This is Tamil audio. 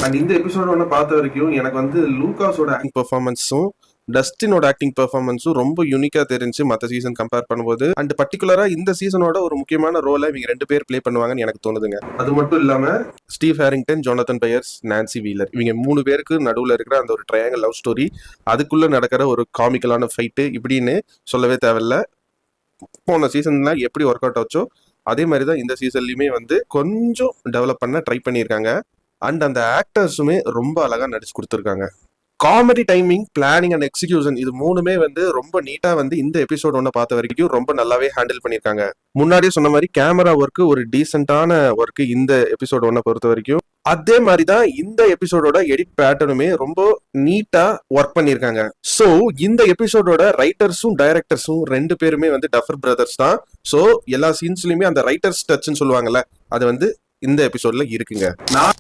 அண்ட் இந்த எபிசோட ஒன்று பார்த்த வரைக்கும் எனக்கு வந்து லூகாஸோட ஆக்டிங் பெர்ஃபார்மன்ஸும் டஸ்டினோட ஆக்டிங் பெர்ஃபார்மன்ஸும் ரொம்ப யூனிக்கா தெரிஞ்சு மற்ற சீசன் கம்பேர் பண்ணும்போது. அண்ட் பர்டிகுலரா இந்த சீசனோட ஒரு முக்கியமான ரோலை இவங்க 2 பேர் ப்ளே பண்ணுவாங்கன்னு எனக்கு தோணுதுங்க. அது மட்டும் இல்லாம Steve Harrington, Jonathan buyers, Nancy wheeler, இவங்க 3 பேருக்கு நடுவில் இருக்கிற அந்த ஒரு ட்ரையாங்கல் லவ் ஸ்டோரி, அதுக்குள்ள நடக்கிற ஒரு காமிக்கலான ஃபைட்டு இப்படின்னு சொல்லவே தேவையில்ல. போன சீசன்ல எப்படி ஒர்க் அவுட் ஆச்சோ அதே மாதிரி தான் இந்த சீசன்லயுமே வந்து கொஞ்சம் டெவலப் பண்ண ட்ரை பண்ணியிருக்காங்க. அண்ட் அந்த ஆக்டர்ஸுமே ரொம்ப அழகா நடிச்சு கொடுத்துருக்காங்க. Comedy timing, planning and execution இது 3மே வந்து ரொம்ப நீட்டா வந்து இந்த எபிசோட் ஒன்று பார்த்த வரைக்கும் ரொம்ப நல்லாவே ஹேண்டில் பண்ணியிருக்காங்க. முன்னாடியே சொன்ன மாதிரி கேமரா ஒர்க்கு ஒரு டீசென்டான ஒர்க்கு இந்த எபிசோட் ஒன்றை பொறுத்த வரைக்கும். அதே மாதிரி தான் இந்த எபிசோடோட எடிட் பேட்டர்னுமே ரொம்ப நீட்டா ஒர்க் பண்ணியிருக்காங்க. ஸோ இந்த எபிசோடோட ரைட்டர்ஸும் டைரக்டர்ஸும் 2 பேருமே வந்து டஃபர் பிரதர்ஸ் தான். ஸோ எல்லா சீன்ஸ்லயுமே அந்த ரைட்டர்ஸ் டச்ன்னு சொல்லுவாங்கல்ல, அது வந்து இந்த எபிசோட்ல இருக்குங்க. நான்